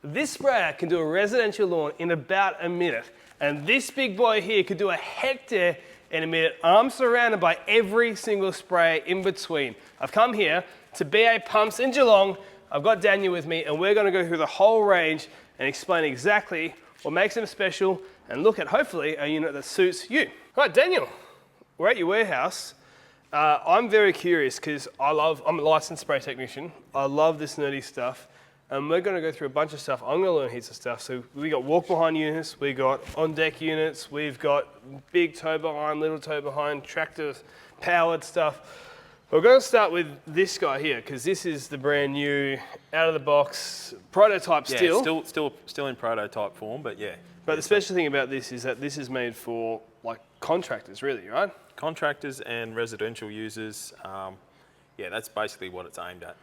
This sprayer can do a residential lawn in about a minute, and this big boy here could do a hectare in a minute. I'm surrounded by every single sprayer in between. I've come here to BA Pumps in Geelong. I've got Daniel with me, and we're going to go through the whole range and explain exactly what makes them special and look at, hopefully, a unit that suits you. Right, Daniel, we're at your warehouse. I'm very curious because I'm a licensed spray technician. I love this nerdy stuff. And we're going to go through a bunch of stuff. I'm going to learn heaps of stuff. So we got walk behind units, we got on deck units, we've got big tow behind, little tow behind, tractors, powered stuff. We're going to start with this guy here because this is the brand new, out of the box prototype still. Yeah, still in prototype form, but yeah. But the special thing about this is that this is made for like contractors, really, right? Contractors and residential users. Yeah, that's basically what it's aimed at.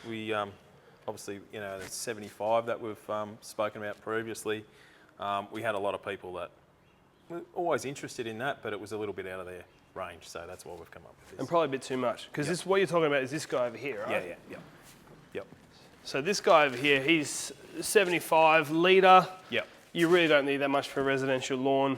We obviously, you know, the 75 that we've spoken about previously, we had a lot of people that were always interested in that, but it was a little bit out of their range, so that's why we've come up with this. And probably a bit too much, because this what you're talking about is this guy over here, right? Yep. So this guy over here, he's 75 litre. Yep. You really don't need that much for a residential lawn.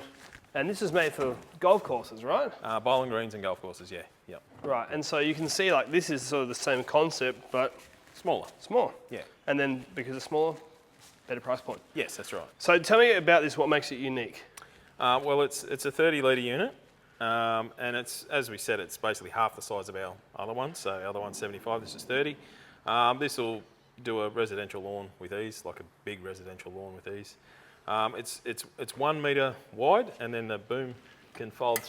And this is made for golf courses, right? Bowling greens and golf courses, yeah. Yep. Right, and so you can see like this is sort of the same concept, but smaller. Yeah. And then because it's smaller, better price point. Yes, that's right. So tell me about this, what makes it unique? Well, it's a 30 litre unit, and it's, as we said, it's basically half the size of our other one. So the other one's 75, this is 30. This will do a residential lawn with ease, like a big residential lawn with ease. It's 1 metre wide, and then the boom can fold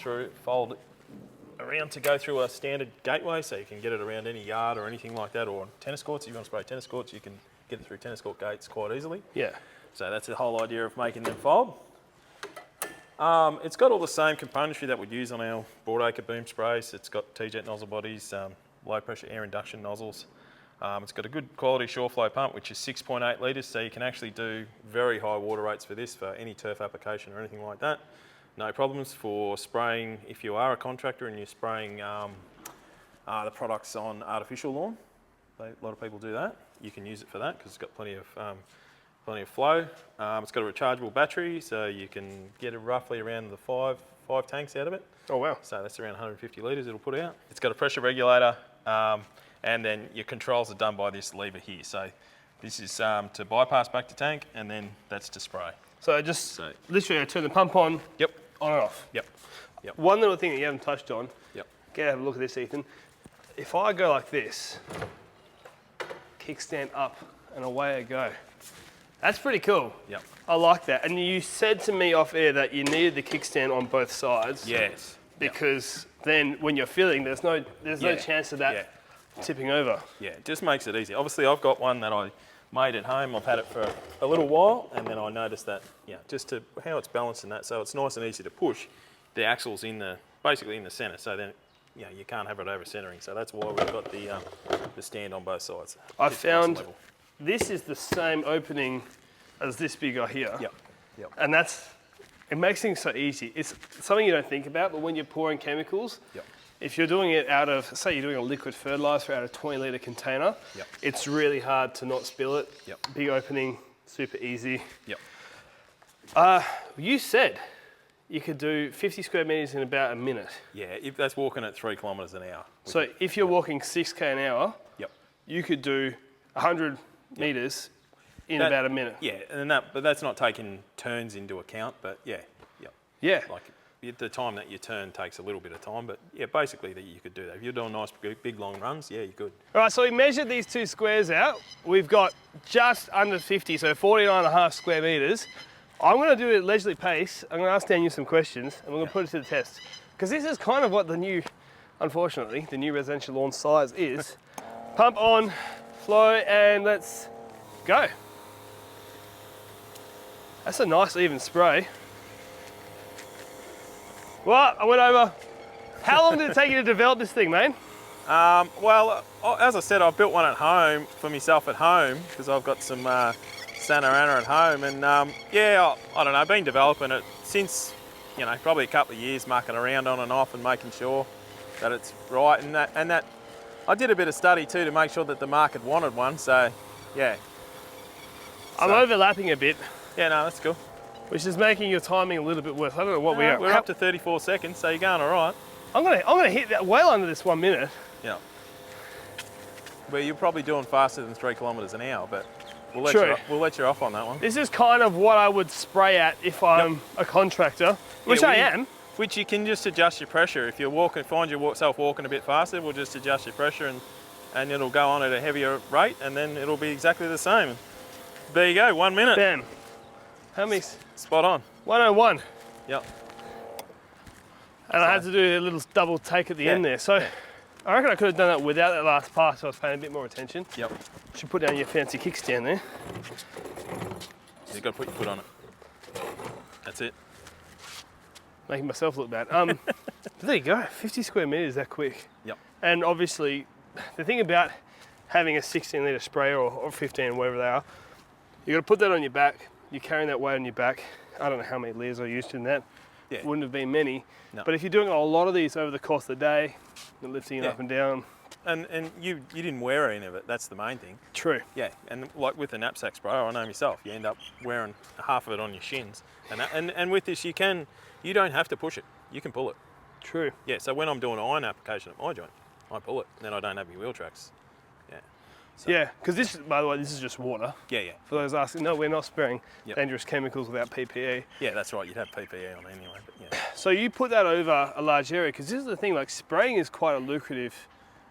around to go through a standard gateway, so you can get it around any yard or anything like that, or tennis courts. If you want to spray tennis courts, you can get it through tennis court gates quite easily. Yeah. So that's the whole idea of making them fold. It's got all the same componentry that we'd use on our broadacre boom sprays. It's got T-jet nozzle bodies, low pressure air induction nozzles. It's got a good quality shore flow pump, which is 6.8 litres, so you can actually do very high water rates for this, for any turf application or anything like that. No problems for spraying if you are a contractor and you're spraying the products on artificial lawn. A lot of people do that. You can use it for that because it's got plenty of flow. It's got a rechargeable battery, so you can get it roughly around the five tanks out of it. Oh wow. So that's around 150 litres it'll put out. It's got a pressure regulator, and then your controls are done by this lever here. So this is to bypass back to tank, and then that's to spray. So literally I turn the pump on, Yep. on and off. Yep. One little thing that you haven't touched on, Yep. go have a look at this, Ethan. If I go like this, kickstand up and away I go. That's pretty cool. Yep. I like that. And you said to me off air that you needed the kickstand on both sides. Yes. Because then when you're filling, there's no chance of that tipping over. Yeah, it just makes it easy. Obviously, I've got one that I made at home. I've had it for a little while, and then I noticed that, just to how it's balanced and that, so it's nice and easy to push. The axle's basically in the centre, so then you can't have it over centering. So that's why we've got the stand on both sides. I found this is the same opening as this big guy here. Yep. And it makes things so easy. It's something you don't think about, but when you're pouring chemicals, if you're doing it out of, say you're doing a liquid fertiliser out of a 20 litre container, it's really hard to not spill it. Big opening, super easy. You said you could do 50 square metres in about a minute. Yeah, if that's walking at 3 kilometres an hour. So if you're walking 6k an hour, you could do 100 metres in about a minute. Yeah, but that's not taking turns into account, but yeah. Like the time that you turn takes a little bit of time, but basically you could do that. If you're doing nice big long runs, you could. All right, so we measured these two squares out. We've got just under 50, so 49.5 square metres. I'm going to do it at leisurely pace. I'm going to ask Daniel some questions, and we're going to put it to the test. Because this is kind of what unfortunately, the new residential lawn size is. Pump on, flow, and let's go. That's a nice even spray. Well, I went over. How long did it take you to develop this thing, mate? Well, as I said, I've built one at home for myself at home because I've got some Santa Ana at home, and I don't know, I've been developing it since, probably a couple of years, mucking around on and off and making sure that it's right, and that I did a bit of study too to make sure that the market wanted one. So, yeah. I'm overlapping a bit, Yeah, no, that's cool. which is making your timing a little bit worse. I don't know what we are. We're up to 34 seconds, so you're going all right. I'm gonna hit that well under this 1 minute. Yeah. Well, you're probably doing faster than 3 kilometres an hour, but we'll let you off on that one. This is kind of what I would spray at if I'm a contractor, which I am. Which you can just adjust your pressure. If you find yourself walking a bit faster, we'll just adjust your pressure and it'll go on at a heavier rate, and then it'll be exactly the same. There you go, 1 minute. Bam. How many? Spot on. 101. Yep. And I had to do a little double take at the end there. So I reckon I could have done that without that last pass, so I was paying a bit more attention. Yep. Should put down your fancy kickstand there. You've got to put your foot on it. That's it. Making myself look bad. But there you go, 50 square metres that quick. Yep. And obviously, the thing about having a 16 litre sprayer or 15, whatever they are, you got to put that on your back. You're carrying that weight on your back. I don't know how many litres I used in that. Yeah. Wouldn't have been many. No. But if you're doing a lot of these over the course of the day, you're lifting it up and down. And you didn't wear any of it, that's the main thing. True. Yeah, and like with the knapsack sprayer, I know myself, you end up wearing half of it on your shins. And with this, you don't have to push it, you can pull it. True. Yeah, so when I'm doing an iron application at my joint, I pull it, and then I don't have any wheel tracks. Yeah. So, Yeah, because this, by the way, this is just water. Yeah. For those asking, no, we're not spraying dangerous chemicals without PPE. Yeah, that's right, you'd have PPE on anyway, but yeah. So you put that over a large area, because this is the thing, like spraying is quite a lucrative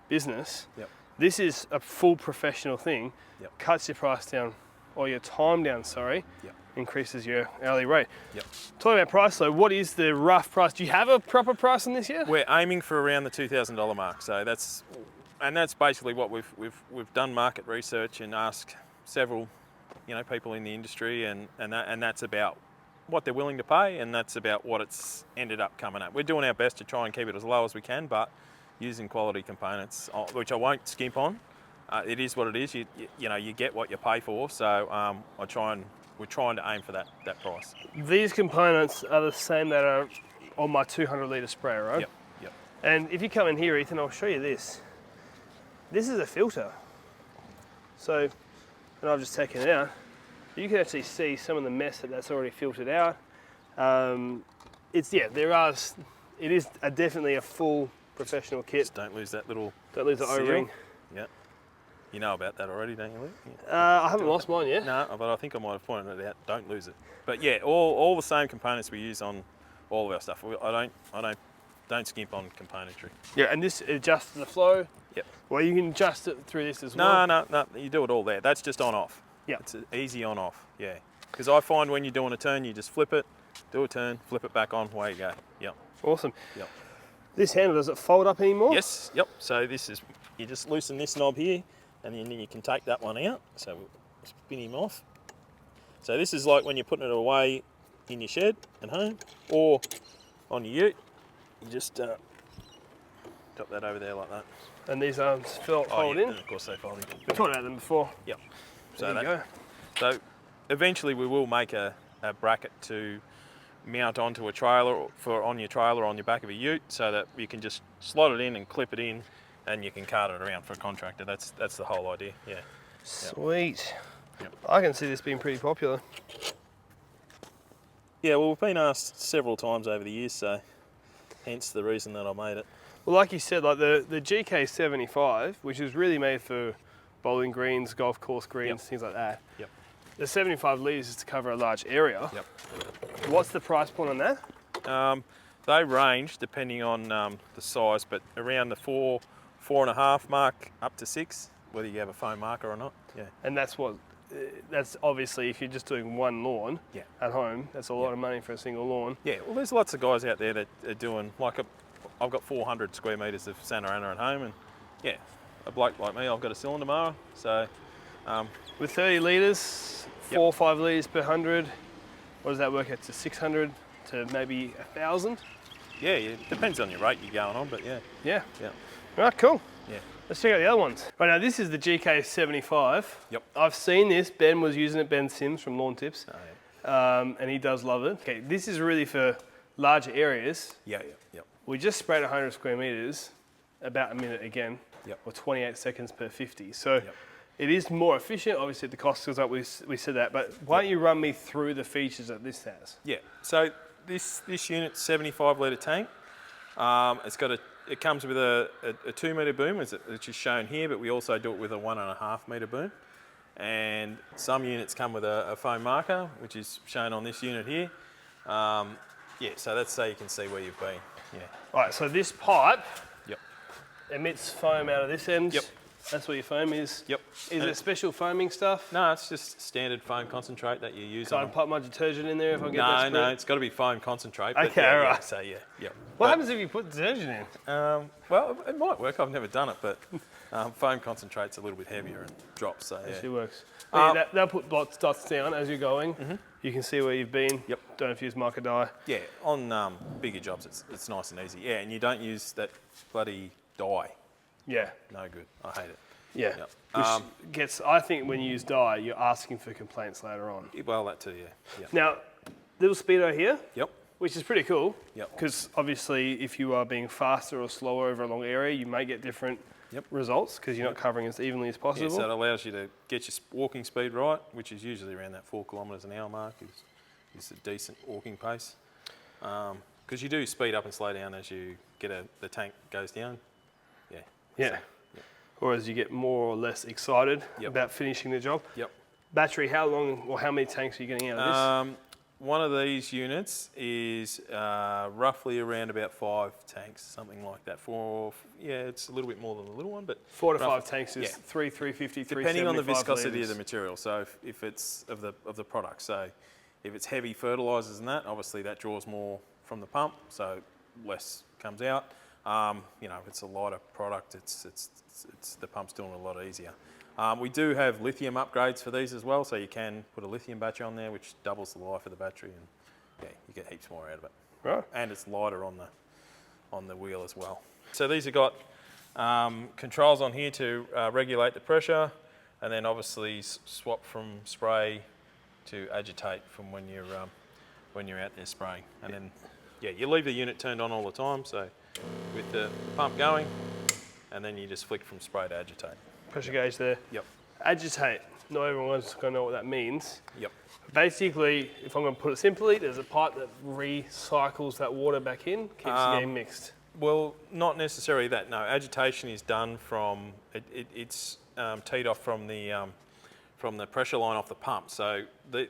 business. Yep. This is a full professional thing. Yep. Cuts your price down, or your time down, sorry. Yep. Increases your hourly rate. Yep. Talking about price though, what is the rough price? Do you have a proper price on this yet? We're aiming for around the $2,000 mark, so that's basically what we've done market research and asked several, people in the industry, and that's about what they're willing to pay, and that's about what it's ended up coming at. We're doing our best to try and keep it as low as we can, but using quality components, which I won't skimp on. It is what it is. You get what you pay for. So we're trying to aim for that price. These components are the same that are on my 200 litre sprayer, right? Yep. And if you come in here, Ethan, I'll show you this. This is a filter. So, and I've just taken it out. You can actually see some of the mess that's already filtered out. It is definitely a full professional kit. Just don't lose that little. Don't lose the O-ring. Yeah. You know about that already, don't you, Luke? I haven't lost mine yet. No, but I think I might have pointed it out. Don't lose it. But yeah, all the same components we use on all of our stuff. I don't skimp on componentry. Yeah, and this adjusts the flow. Yep. Well, you can adjust it through this as well. No, you do it all there. That's just on off. Yeah. It's easy on off, yeah. Because I find when you're doing a turn, you just flip it, do a turn, flip it back on, away you go. Yep. Awesome. Yep. This handle, does it fold up anymore? Yes, yep. So you just loosen this knob here, and then you can take that one out. So we'll spin him off. So this is like when you're putting it away in your shed at home, or on your ute. You just drop that over there like that. And these arms fold in? And of course they fold in. We've talked about them before. Yep. There you go. So eventually we will make a bracket to mount onto a trailer on your trailer on your back of a ute, so that you can just slot it in and clip it in, and you can cart it around for a contractor. That's the whole idea. Yeah. Sweet. Yep. I can see this being pretty popular. Yeah, well, we've been asked several times over the years, so hence the reason that I made it. Well, like you said, like the GK75, which is really made for bowling greens, golf course greens, things like that. Yep. The 75 litres is to cover a large area. Yep. What's the price point on that? They range depending on the size, but around the 4.5 mark up to 6, whether you have a foam marker or not. Yeah. And that's obviously if you're just doing one lawn at home, that's a lot of money for a single lawn. Yeah, well, there's lots of guys out there that are doing, I've got 400 square metres of Santa Ana at home, and yeah, a bloke like me, I've got a cylinder mower, so. With 30 litres, 4 or 5 litres per 100, what does that work out to? 600 to maybe 1,000? Yeah, it depends on your rate you're going on, but yeah. Yeah. Yeah. Right, cool. Yeah. Let's check out the other ones. Right, now this is the GK75. Yep. I've seen this. Ben was using it, Ben Sims from Lawn Tips. Oh, yeah. And he does love it. Okay, this is really for larger areas. Yeah. We just sprayed 100 square metres, about a minute again, Yep. or 28 seconds per 50. So It is more efficient. Obviously, the cost goes up. We said that. But why don't you run me through the features that this has? Yeah. So this unit's 75 litre tank. It comes with a 2 metre boom, which is shown here, but we also do it with a 1.5 metre boom. And some units come with a foam marker, which is shown on this unit here. So that's so you can see where you've been. Yeah. Right, so this pipe Yep. emits foam out of this end. Yep. That's what your foam is. Yep. Is it special foaming stuff? No, it's just standard foam concentrate that you use. So I put my detergent in there if I get that. No, it's got to be foam concentrate. But Okay, yeah, right. Yeah, so yeah. What happens if you put detergent in? Well, it might work. I've never done it, but foam concentrate's a little bit heavier and drops. So yeah. Actually works. They'll put dots down as you're going. Mm-hmm. You can see where you've been. Yep. Don't have to use marker dye. Yeah, on bigger jobs, it's nice and easy. Yeah, and you don't use that bloody dye. Yeah. No good. I hate it. Yeah. Yep. Which gets, I think when you use dye, you're asking for complaints later on. Well, that too, yeah. Now, little speedo here, Yep. which is pretty cool. Yep. Because obviously, if you are being faster or slower over a long area, you may get different results because you're not covering as evenly as possible. Yeah, so it allows you to get your walking speed right, which is usually around that 4 kilometres an hour mark is a decent walking pace. Because you do speed up and slow down as you the tank goes down. Yeah. Yeah. Or as you get more or less excited about finishing the job. Yep. Battery, how long or how many tanks are you getting out of this? One of these units is roughly around about 5 tanks, something like that. It's a little bit more than the little one, but 4 to 5 tanks is 350, depending on the 375 viscosity litres. of the material. So if it's of the product, so if it's heavy fertilisers and that, obviously that draws more from the pump, so less comes out. If it's a lighter product, it's the pump's doing it a lot easier. We do have lithium upgrades for these as well, so you can put a lithium battery on there, which doubles the life of the battery, and you get heaps more out of it. Right. And it's lighter on the wheel as well. So these have got controls on here to regulate the pressure, and then obviously swap from spray to agitate from when you're out there spraying, and then you leave the unit turned on all the time. So with the pump going, and then you just flick from spray to agitate. Pressure gauge there. Yep. Agitate. Not everyone's going to know what that means. Yep. Basically, if I'm going to put it simply, there's a pipe that recycles that water back in, keeps it getting mixed. Well, not necessarily that. No, agitation is done from it's teed off from the pressure line off the pump. So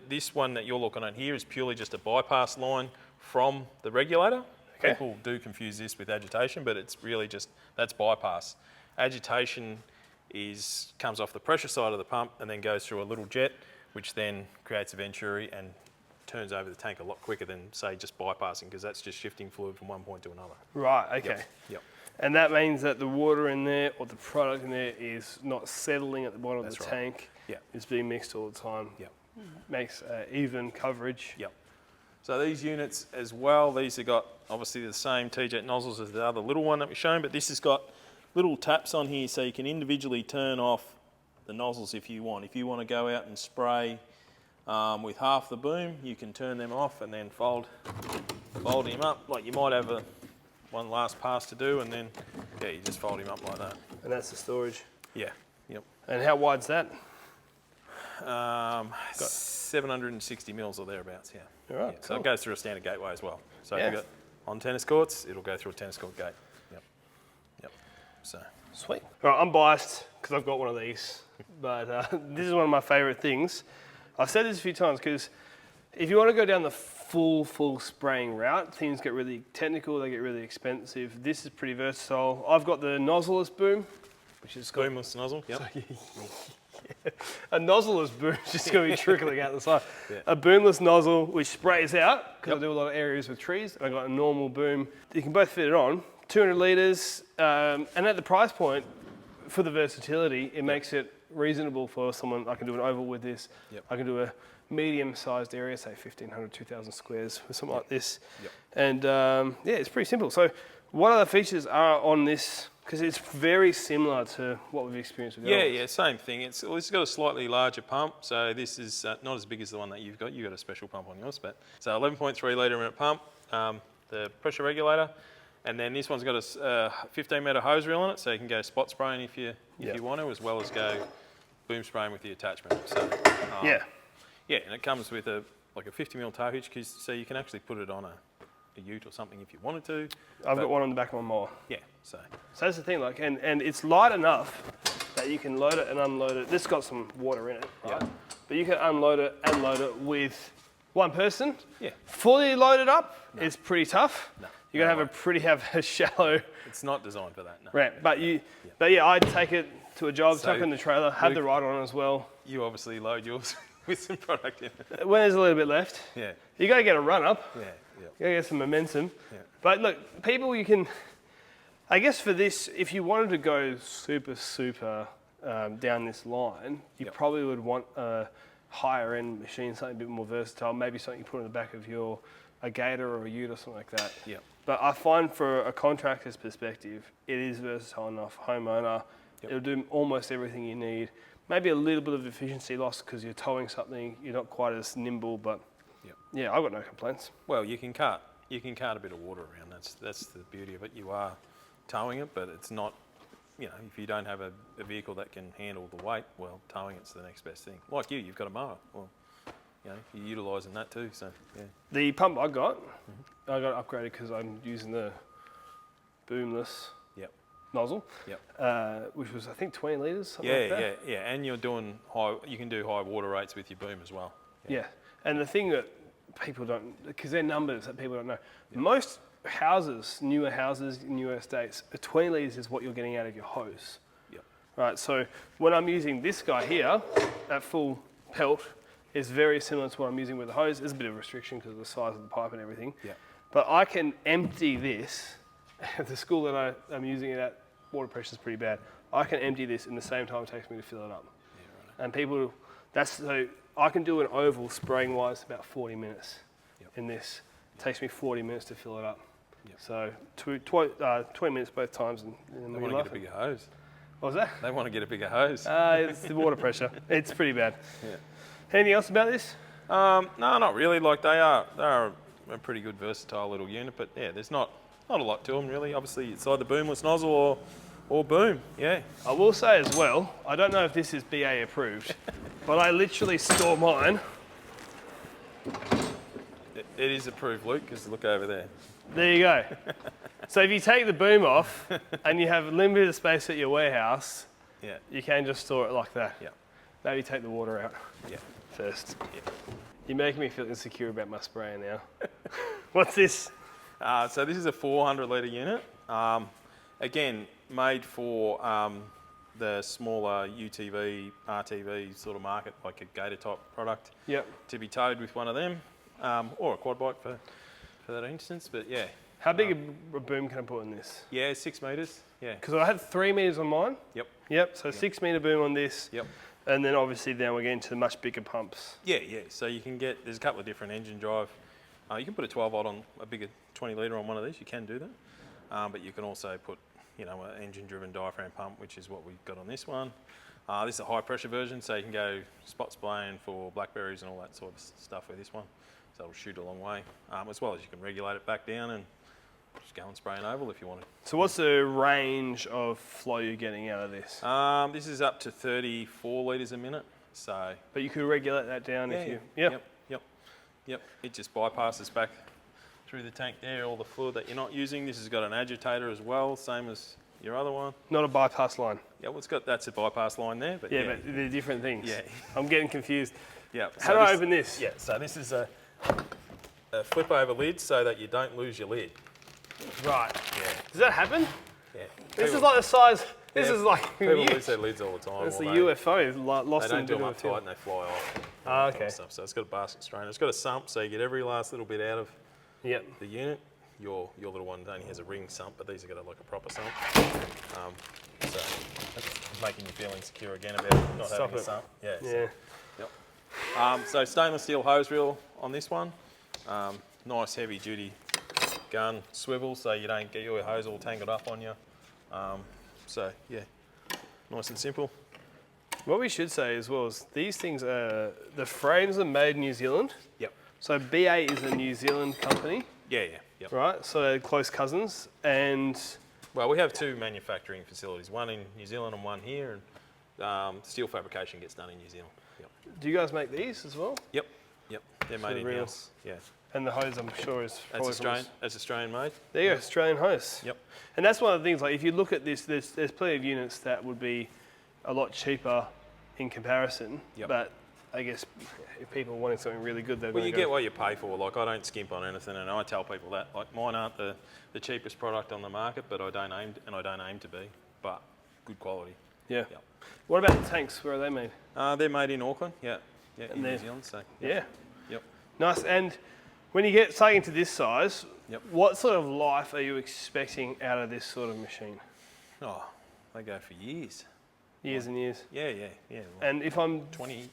this one that you're looking at here is purely just a bypass line from the regulator. Okay. People do confuse this with agitation, but it's really just that's bypass. Agitation comes off the pressure side of the pump and then goes through a little jet, which then creates a venturi and turns over the tank a lot quicker than, say, just bypassing, because that's just shifting fluid from one point to another. Right, okay. Yep. And that means that the water in there or the product in there is not settling at the bottom of the tank. Yeah. It's being mixed all the time. Yep. Makes even coverage. Yep. So these units as well, these have got obviously the same T-jet nozzles as the other little one that we've shown, but this has got little taps on here so you can individually turn off the nozzles if you want. If you want to go out and spray with half the boom, you can turn them off and then fold him up. Like you might have one last pass to do, and then you just fold him up like that. And that's the storage. Yeah. Yep. And how wide's that? 760 mils or thereabouts. Yeah. All right. Yeah. Cool. So it goes through a standard gateway as well. So if you've got on tennis courts, it'll go through a tennis court gate. Yep. So sweet. All right, I'm biased because I've got one of these, but this is one of my favourite things. I've said this a few times because if you want to go down the full spraying route, things get really technical, they get really expensive. This is pretty versatile. I've got the nozzleless boom, which is got boomless nozzle. Yep. a nozzleless boom is just going to be trickling out the side. Yeah. A boomless nozzle which sprays out, because I do a lot of areas with trees. I've got a normal boom. You can both fit it on. 200 litres, and at the price point, for the versatility, it makes it reasonable for someone. I can do an oval with this. Yep. I can do a medium-sized area, say 1,500, 2,000 squares, with something like this. Yep. And it's pretty simple. So what other features are on this? Because it's very similar to what we've experienced with yours. Yeah, same thing. It's got a slightly larger pump, so this is not as big as the one that you've got. You've got a special pump on yours, but so 11.3 litre minute pump, the pressure regulator, and then this one's got a 15 metre hose reel on it, so you can go spot spraying if you want to, as well as go boom spraying with the attachment. So Yeah. yeah, and it comes with a 50mm tow hitch, so you can actually put it on a ute or something if you wanted to. I've got one on the back of my mower. Yeah, so that's the thing, like, and it's light enough that you can load it and unload it. This got some water in it, right? Yeah. But you can unload it and load it with one person. Yeah. Fully loaded up, it's pretty tough. No. You're gonna have a shallow it's not designed for that. No. ramp. But yeah, I'd take it to a job, chuck it in the trailer, have the ride on as well. You obviously load yours with some product in it. When there's a little bit left, Yeah. you gotta get a run up. Yeah. You gotta get some momentum. Yeah. But look, people, you can, I guess for this, if you wanted to go super down this line, you probably would want a higher end machine, something a bit more versatile, maybe something you put in the back of a gator or a ute or something like that. Yeah. But I find for a contractor's perspective, it is versatile enough. Homeowner, it'll do almost everything you need. Maybe a little bit of efficiency loss because you're towing something, you're not quite as nimble, but yeah, I've got no complaints. Well, you can cut a bit of water around. That's the beauty of it. You are towing it, but it's not, if you don't have a vehicle that can handle the weight, well, towing it's the next best thing. Like you've got a mower. Well, you're utilising that too, so yeah. The pump I got upgraded because I'm using the boomless nozzle, which was I think 20 litres, something like that. Yeah, and you're doing you can do high water rates with your boom as well. Yeah, and the thing that people don't, because they're numbers that people don't know, most houses, newer estates, 20 litres is what you're getting out of your hose. Yep. Right, so when I'm using this guy here, that full pelt, is very similar to what I'm using with the hose. There's a bit of restriction because of the size of the pipe and everything. Yeah. But I can empty this. At the school that I'm using it at, water pressure is pretty bad. I can empty this in the same time it takes me to fill it up. Yeah, right. And so I can do an oval spraying wise about 40 minutes in this. It takes me 40 minutes to fill it up. Yep. So 20 minutes both times. And they want to get a bigger hose. What was that? They want to get a bigger hose. It's the water pressure. It's pretty bad. Yeah. Anything else about this? No, not really. Like they're a pretty good versatile little unit, but yeah, there's not a lot to them really. Obviously, it's either boomless nozzle or boom. Yeah. I will say as well, I don't know if this is BA approved, but I literally store mine. It is approved, Luke. Because look over there. There you go. So if you take the boom off and you have limited space at your warehouse, you can just store it like that. Yeah. Maybe take the water out. Yeah. First. Yeah. You're making me feel insecure about my spraying now. What's this? So this is a 400 litre unit. Again, made for the smaller UTV, RTV sort of market, like a gator type product. Yep. To be towed with one of them, or a quad bike for that instance. But yeah. How big a boom can I put in this? Yeah, 6 metres. Yeah. Because I had 3 metres on mine. Yep. So 6 metre boom on this. Yep. And then obviously then we're getting to the much bigger pumps. Yeah. So you can there's a couple of different engine drive. You can put a 12 volt on a bigger 20 litre on one of these. You can do that. But you can also put, an engine driven diaphragm pump, which is what we've got on this one. This is a high pressure version, so you can go spot spraying for blackberries and all that sort of stuff with this one. So it'll shoot a long way. As well as you can regulate it back down and just go and spray an oval if you wanted. So what's the range of flow you're getting out of this? This is up to 34 litres a minute. So. But you could regulate that down if you. Yep. It just bypasses back through the tank there, all the fluid that you're not using. This has got an agitator as well, same as your other one. Not a bypass line. Yeah, well, that's a bypass line there. But but they're different things. Yeah. I'm getting confused. Yeah. How do I open this? Yeah, so this is a flip over lid so that you don't lose your lid. Right. Yeah. Does that happen? Yeah. This is like the size. This is like. People lose their lids all the time. It's the UFO lost they in don't do them up tight and they fly off. Okay. Stuff. So it's got a basket strainer. It's got a sump, so you get every last little bit out of the unit. Your little one only has a ring sump, but these have got like a proper sump. So that's making you feel insecure again about not having a sump. Yeah. Yep. So stainless steel hose reel on this one. Nice heavy duty gun swivel, so you don't get your hose all tangled up on you. So yeah, nice and simple. What we should say as well is these things are, the frames are made in New Zealand. Yep. So BA is a New Zealand company. Yeah. Yep. Right, so they're close cousins, and... Well, we have 2 manufacturing facilities, one in New Zealand and one here, and steel fabrication gets done in New Zealand. Yep. Do you guys make these as well? Yep. They're made in real. house. Yeah. And the hose, I'm sure, is That's Australian made. There you go, Australian hose. Yep. And that's one of the things, like if you look at this, there's plenty of units that would be a lot cheaper in comparison. Yep. But I guess if people are wanting something really good, they're Well, going you to get what you pay for. Like, I don't skimp on anything, and I tell people that. Like, mine aren't the cheapest product on the market, but I don't aim to be. But good quality. Yeah. Yep. What about the tanks? Where are they made? They're made in Auckland. Yeah. Yeah, in they're- New Zealand. So. Yeah. Yep. Nice. And when you get starting to this size, Yep. what sort of life are you expecting out of this sort of machine? Oh, they go for years. Years and years. Yeah. Like And if I'm 20,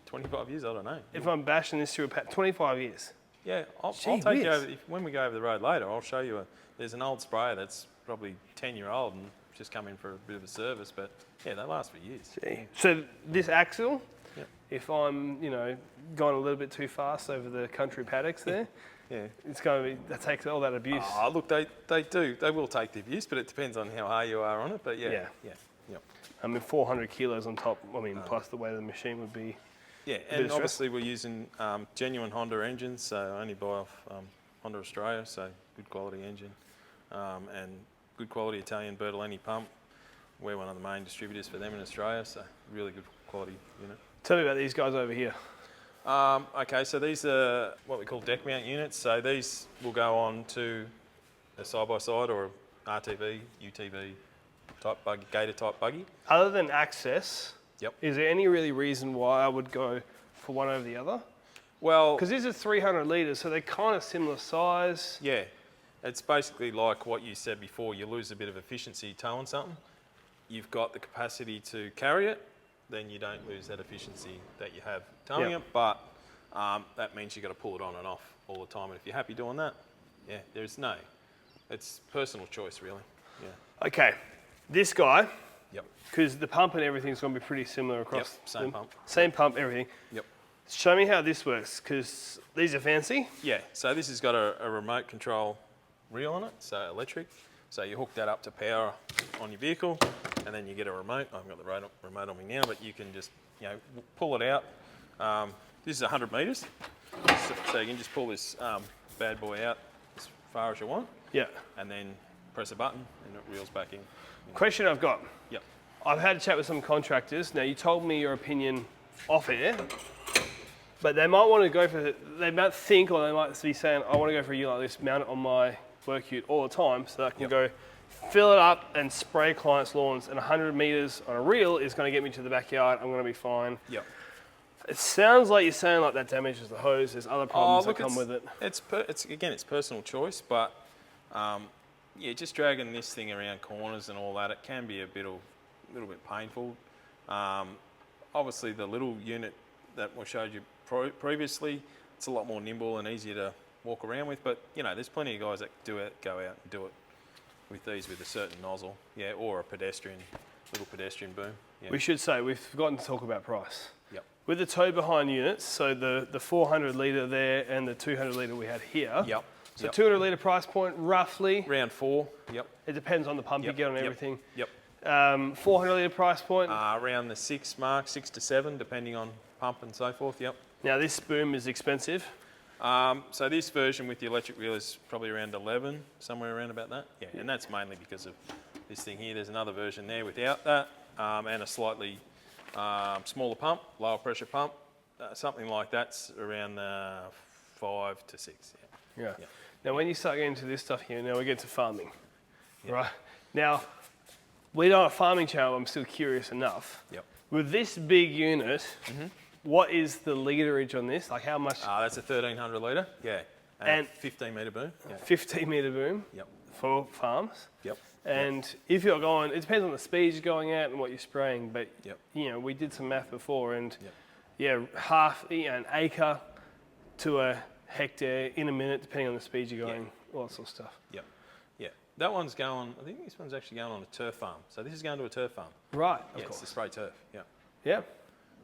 25 years, I don't know. if I'm bashing this through a 25 years. Yeah, I'll Gee take you whiz. over, when we go over the road later, I'll show you, there's an old sprayer that's probably 10-year-old and just come in for a bit of a service, but yeah, they last for years. Gee. So this axle, Yep. if I'm, going a little bit too fast over the country paddocks there, Yeah. it's going to be, that takes all that abuse. Oh, look, they will take the abuse, but it depends on how hard you are on it, but yeah. Yep. I mean, 400 kilos on top, plus the way the machine would be. Yeah, bit of and stress. obviously we're using genuine Honda engines, so only buy off Honda Australia, so good quality engine, and good quality Italian Bertolini pump. We're one of the main distributors for them in Australia, so really good quality unit. Tell me about these guys over here. Okay, so these are what we call deck mount units. So these will go on to a side-by-side or a RTV, UTV type buggy, gator type buggy. Other than access, Yep. is there any really reason why I would go for one over the other? Well, Because these are 300 litres, so they're kind of similar size. yeah, it's basically like what you said before. You lose a bit of efficiency towing something. You've got the capacity to carry it, then you don't lose that efficiency that you have towing Yep. it. But that means you've got to pull it on and off all the time. And if you're happy doing that, yeah, it's personal choice really. Yeah. Okay, this guy, Yep. because the pump and everything's going to be pretty similar across Yep, same them. pump. Same pump, everything. Yep. Show me how this works, because these are fancy. Yeah, so this has got a remote control reel on it, so electric. So you hook that up to power on your vehicle, and then you get a remote. I haven't got the remote on me now, but you can just pull it out. This is 100 metres, so you can just pull this bad boy out as far as you want, Yeah. and then press a button, and it reels back in. Question I've got. Yep. I've had a chat with some contractors. Now, you told me your opinion off air, but they might want to go for, they might think, or they might be saying, I want to go for a unit like this, mount it on my work ute all the time, so that I can Yep. go fill it up and spray clients' lawns, and 100 metres on a reel is going to get me to the backyard. I'm going to be fine. Yep. It sounds like you're saying like that damages the hose. There's other problems that come with it. It's personal choice, but just dragging this thing around corners and all that, it can be a little bit painful. Obviously, the little unit that we showed you previously, it's a lot more nimble and easier to walk around with. But there's plenty of guys that go out and do it with these with a certain nozzle, or a little pedestrian boom. Yeah. We should say we've forgotten to talk about price. Yep. With the tow behind units, so the 400 litre there and the 200 litre we had here. Yep. So Yep. 200 litre price point, roughly. Round 4. Yep. It depends on the pump Yep. you get on Yep. everything. Yep. 400 litre price point. Around the 6 mark, 6 to 7, depending on pump and so forth. Yep. Now this boom is expensive. So this version with the electric wheel is probably around 11, somewhere around about that. Yeah, and that's mainly because of this thing here. There's another version there without that, and a slightly smaller pump, lower pressure pump. Something like that's around 5 to 6. Yeah. Yeah. Now when you start getting into this stuff here, now we get to farming, right? Now, we're not a farming channel, I'm still curious enough. Yep. With this big unit, what is the literage on this? Like how much? That's a 1300 litre. Yeah. And 15 metre boom. Yeah. 15 metre boom Yep. for farms. Yep. And if you're going, it depends on the speed you're going at and what you're spraying, but Yep. we did some math before and Yep. an acre to a hectare in a minute, depending on the speed you're going, all that sort of stuff. Yep. Yeah. That one's going, I think this one's actually going on a turf farm. So this is going to a turf farm. Right, of It's course. the spray turf. Yeah. Yeah.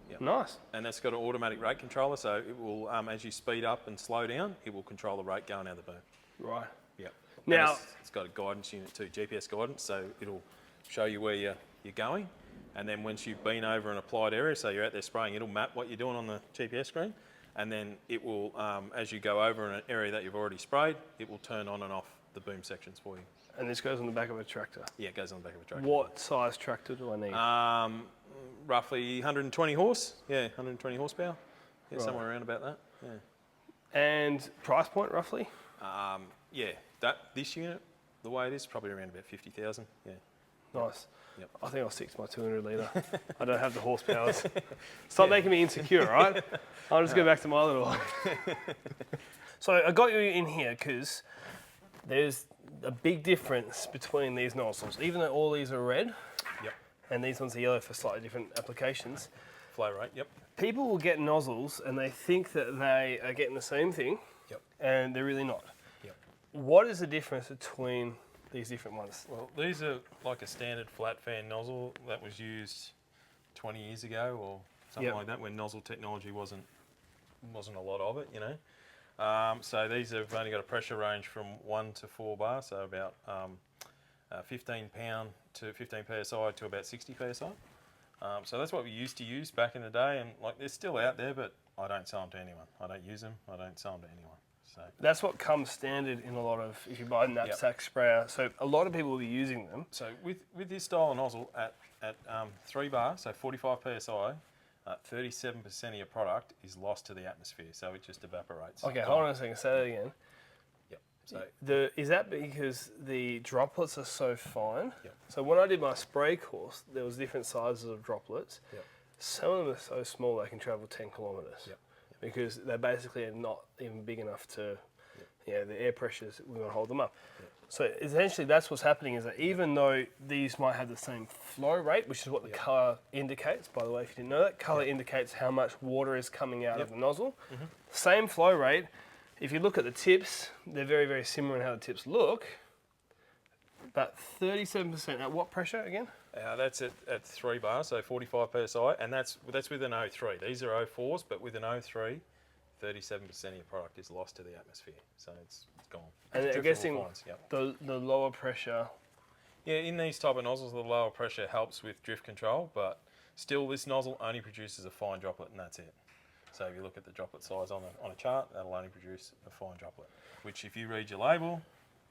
Yep. Nice. And that's got an automatic rate controller, so it will, as you speed up and slow down, it will control the rate going out of the boom. Right. Yeah. Now- it's got a guidance unit too, GPS guidance, so it'll show you where you're going, And then once you've been over an applied area, so you're out there spraying, it'll map what you're doing on the GPS screen. And then it will, as you go over an area that you've already sprayed, it will turn on and off the boom sections for you. And this goes on the back of a tractor? Yeah, it goes on the back of a tractor. What size tractor do I need? Roughly 120 horse. Yeah, 120 horsepower. Yeah, Right. somewhere around about that. Yeah. And price point roughly? Yeah, this unit, the way it is, probably around about 50,000. Yeah. Nice. Yep. I think I'll stick to my 200 litre. I don't have the horsepower. Stop making me insecure, right? I'll just go back to my little one. So I got you in here because there's a big difference between these nozzles. Even though all these are red, Yep. and these ones are yellow for slightly different applications, Flow rate, yep. people will get nozzles and they think that they are getting the same thing, Yep. and they're really not. Yep. What is the difference between these different ones? Well, these are like a standard flat fan nozzle that was used 20 years ago or something Yep. like that, when nozzle technology wasn't a lot of it, you know. So these have only got a pressure range from 1 to 4 bar, so about 15 pound to 15 psi to about 60 psi. So that's what we used to use back in the day, and like they're still out there, but I don't sell them to anyone. I don't use them. I don't sell them to anyone. So That's what comes standard in a lot of, if you buy a knapsack sprayer. So a lot of people will be using them. So with this style of nozzle at 3 bar, so 45 psi, 37% of your product is lost to the atmosphere, so it just evaporates. Okay, hold on a second, say that again. Yep. So Is that because the droplets are so fine? Yep. So when I did my spray course, there was different sizes of droplets. Yep. Some of them are so small they can travel 10 kilometres. Yep. Because they basically are not even big enough to, the air pressures, we're going to hold them up. Yep. So essentially that's what's happening, is that even though these might have the same flow rate, which is what the colour indicates, by the way, if you didn't know that, colour indicates how much water is coming out of the nozzle. Same flow rate. If you look at the tips, they're very, very similar in how the tips look. But 37%, at what pressure again? that's at 3 bar, so 45 psi, and that's with an O3. These are O4s, but with an O3, 37% of your product is lost to the atmosphere, so it's gone. And It's I'm driftable guessing fines, yep. the lower pressure. Yeah, in these type of nozzles, the lower pressure helps with drift control, but still this nozzle only produces a fine droplet, and that's it. So if you look at the droplet size on a chart, that'll only produce a fine droplet, which if you read your label,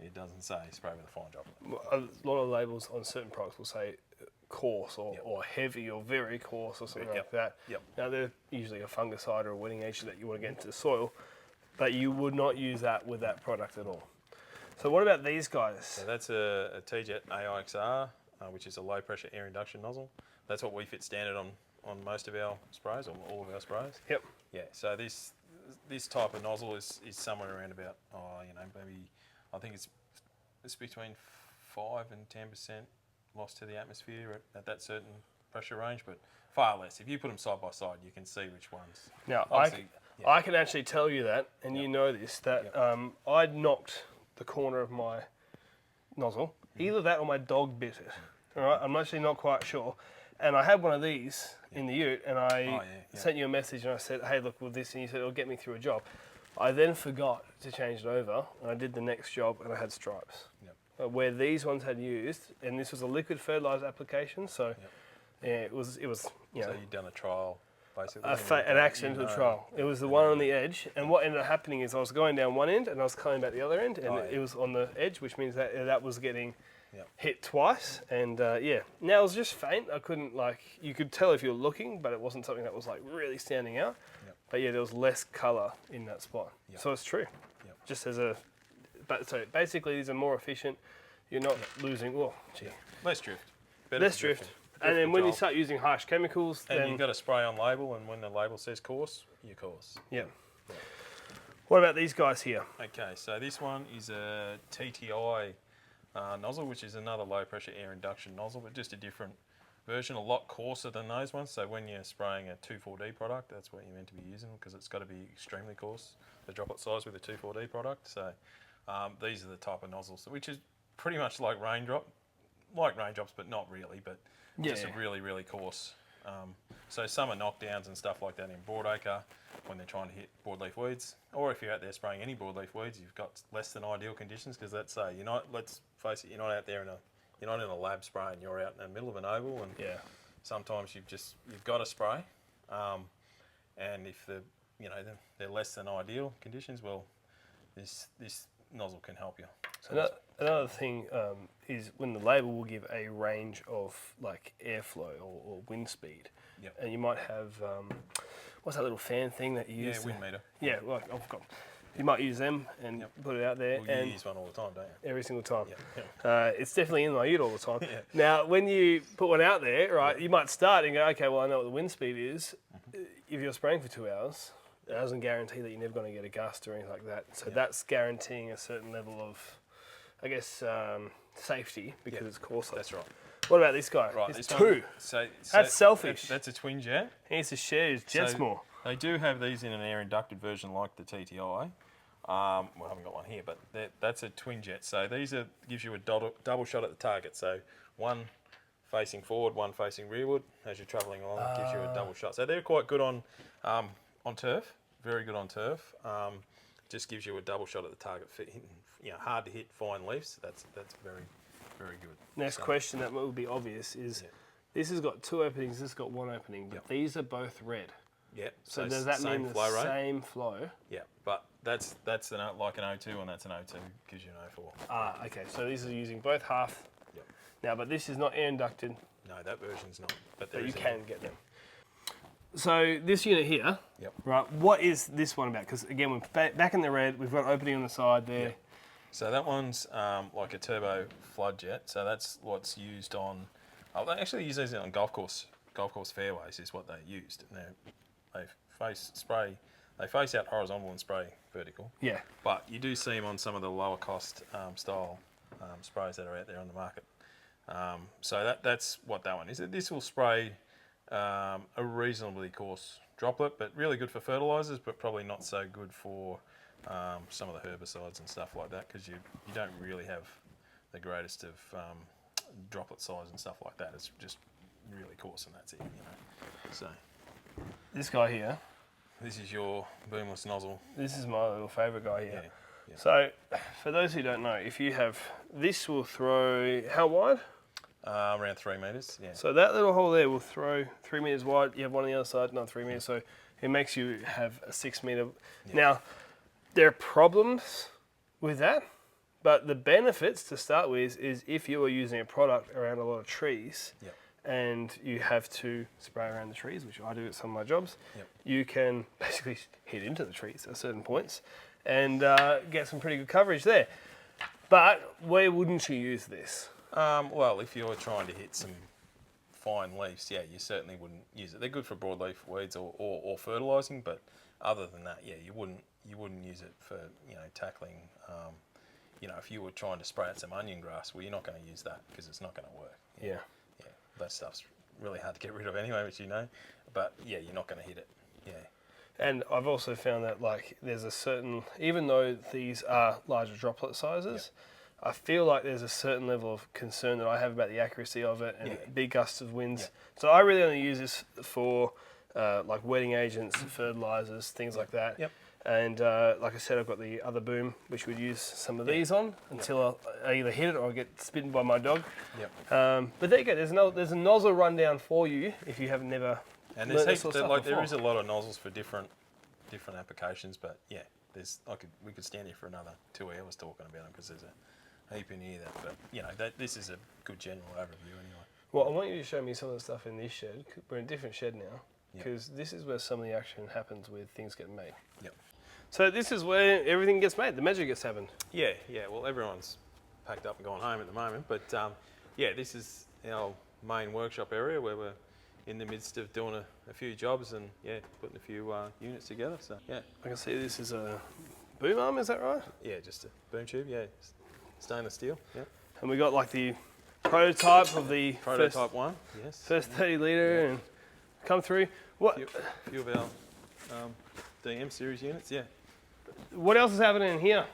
it doesn't say spray with a fine droplet. A lot of labels on certain products will say coarse or heavy or very coarse or something like that. Yep. Now they're usually a fungicide or a wetting agent that you want to get into the soil, but you would not use that with that product at all. So what about these guys? So that's a T-Jet AIXR, which is a low pressure air induction nozzle. That's what we fit standard on most of our sprays, or all of our sprays. Yep. Yeah, so this type of nozzle is somewhere around about, maybe, I think it's between 5 and 10% lost to the atmosphere at that certain pressure range, but far less. If you put them side by side, you can see which ones. Now, Obviously, I can actually tell you that, and you know this, that I knocked the corner of my nozzle. Either that or my dog bit it. All right, I'm actually not quite sure. And I had one of these in the ute, and I sent you a message, and I said, hey, look, with this, and you said, it'll get me through a job. I then forgot to change it over, and I did the next job, and I had stripes. Yep. Where these ones had used, and this was a liquid fertilizer application, so it was So you'd done a trial, basically. an accidental trial. It was the one on the edge, and what ended up happening is I was going down one end, and I was coming back the other end, and it was on the edge, which means that was getting hit twice, and now it was just faint. I couldn't, you could tell if you were looking, but it wasn't something that was really standing out. But there was less colour in that spot. So it's true. Just as so basically these are more efficient. You're not losing, less drift. Less drift. And then when you start using harsh chemicals, and then you've got to spray on label, and when the label says coarse, you're coarse. Yeah. What about these guys here? Okay, so this one is a TTI nozzle, which is another low pressure air induction nozzle, but just a different version, a lot coarser than those ones. So when you're spraying a 2,4-D product, that's what you're meant to be using, because it's got to be extremely coarse, the droplet size with a 2,4-D product. So these are the type of nozzles, which is pretty much like raindrops, but not really, but just a really, really coarse. So summer knockdowns and stuff like that in broadacre when they're trying to hit broadleaf weeds, or if you're out there spraying any broadleaf weeds, you've got less than ideal conditions, because let's face it, you're not out there you're not in a lab spraying, you're out in the middle of an oval, and sometimes you've got to spray, and if they're less than ideal conditions, well, this nozzle can help you. So another thing is when the label will give a range of like airflow or wind speed, Yep. and you might have what's that little fan thing that you use? Yeah, wind meter. Yeah, like I've got. You might use them and put it out there. Well, and you use one all the time, don't you? every single time. Yeah. It's definitely in my ute all the time. Yeah. Now, when you put one out there, right, you might start and go, okay, well, I know what the wind speed is. If you're spraying for 2 hours, it doesn't guarantee that you're never going to get a gust or anything like that. So that's guaranteeing a certain level of, I guess, safety because it's coarser. That's right. What about this guy? Right, It's this two. one, so That's selfish. That's a twin jet. He needs to share his jets So more. They do have these in an air inducted version like the TTI. Well, I haven't got one here, but that's a twin jet. So these gives you a double shot at the target. So one facing forward, one facing rearward as you're travelling along. It gives you a double shot. So they're quite good on turf. Very good on turf. Just gives you a double shot at the target. Hard to hit fine leaves. That's very, very good. Next question that will be obvious is this has got 2 openings, this has got 1 opening, but these are both red. Yeah. So does that mean the flow rate? same flow? Yeah, but that's like an O2 and that's an O2 gives you an O4. Ah, okay. So these are using both half. Yep. Now, but this is not air inducted, No, that version's not. But you can get them. So this unit here, Yep. right, what is this one about? Because again, we're back in the red, we've got an opening on the side there. Yep. So that one's like a turbo flood jet. So that's what's used on, they actually use these on golf course fairways is what they used. And they face out horizontal and spray vertical. Yeah. But you do see them on some of the lower cost style sprays that are out there on the market. So that's what that one is. This will spray a reasonably coarse droplet, but really good for fertilisers, but probably not so good for some of the herbicides and stuff like that, because you don't really have the greatest of droplet size and stuff like that. It's just really coarse and that's it, So This guy here, this is your boomless nozzle. this is my little favourite guy here. Yeah. So, for those who don't know, if you have, this will throw, how wide? Around 3 metres, yeah. So that little hole there will throw 3 metres wide. You have one on the other side, another 3 metres. So it makes you have a 6 metre. Yeah. Now, there are problems with that, but the benefits to start with is if you are using a product around a lot of trees, Yep. and you have to spray around the trees, which I do at some of my jobs, Yep. you can basically hit into the trees at certain points and get some pretty good coverage there. But where wouldn't you use this? Well, if you're trying to hit some fine leaves, yeah, you certainly wouldn't use it. They're good for broadleaf weeds or fertilising, but other than that, yeah, you wouldn't use it for tackling. If you were trying to spray out some onion grass, well, you're not going to use that because it's not going to work. Yeah. That stuff's really hard to get rid of anyway, which but yeah, you're not going to hit it. Yeah. And I've also found that there's a certain, even though these are larger droplet sizes, I feel like there's a certain level of concern that I have about the accuracy of it and big gusts of winds. So I really only use this for like wetting agents, fertilizers, things like that. Yep. And like I said, I've got the other boom, which we'd use some of these on until I either hit it or I get spitted by my dog. Yep. But there you go. There's a nozzle rundown for you if you have never. And learnt there's this sort of stuff there before. is a lot of nozzles for different applications, but yeah, we could stand here for another 2 hours talking about them because there's a heap in here but this is a good general overview anyway. Well, I want you to show me some of the stuff in this shed. We're in a different shed now because this is where some of the action happens with things getting made. Yep. So this is where everything gets made. The magic gets happened. Yeah. Well, everyone's packed up and gone home at the moment, but this is our main workshop area where we're in the midst of doing a few jobs and putting a few units together. So yeah. I can see this is a boom arm. Is that right? Yeah, just a boom tube. Yeah, stainless steel. Yeah. And we got like the prototype of the Prototype one. Yes. first 30 litre and come through. What? Few of our DM series units. Yeah. What else is happening in here?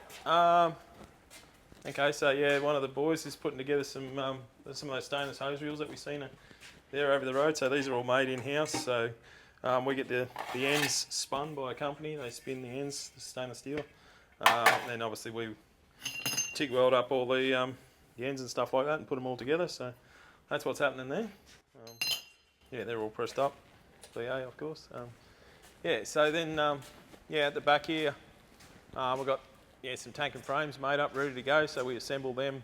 Okay, so one of the boys is putting together some of those stainless hose reels that we've seen there over the road. So these are all made in house. So we get the ends spun by a company. They spin the ends, the stainless steel. Then obviously we TIG weld up all the ends and stuff like that and put them all together. So that's what's happening there. Yeah, they're all pressed up. BA, of course. Yeah, so then, at the back here, we've got some tank and frames made up, ready to go. So we assemble them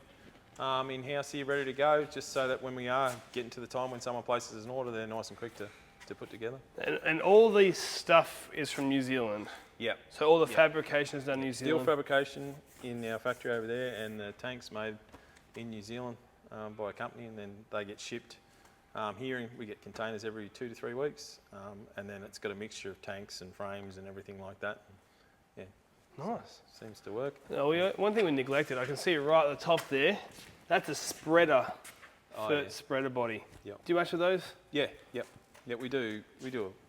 in-house here, ready to go, just so that when we are getting to the time when someone places an order, they're nice and quick to put together. And all this stuff is from New Zealand? Yeah. So all the fabrication is done in New Zealand? Steel fabrication in our factory over there, and the tanks made in New Zealand by a company, and then they get shipped here. We get containers every 2 to 3 weeks, and then it's got a mixture of tanks and frames and everything like that. Yeah. Nice. Seems to work. Now, one thing we neglected, I can see right at the top there, that's a spreader, spreader body. Yep. Do you match with those? Yeah, we do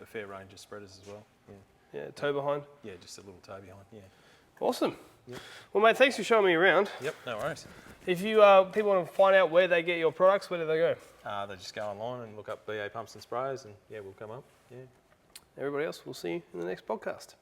a fair range of spreaders as well. Yeah. Yeah, toe behind? Yeah, just a little toe behind, yeah. Awesome. Yep. Well, mate, thanks for showing me around. Yep, no worries. If you people want to find out where they get your products, where do they go? They just go online and look up BA pumps and sprayers, and we'll come up. Yeah. Everybody else, we'll see you in the next podcast.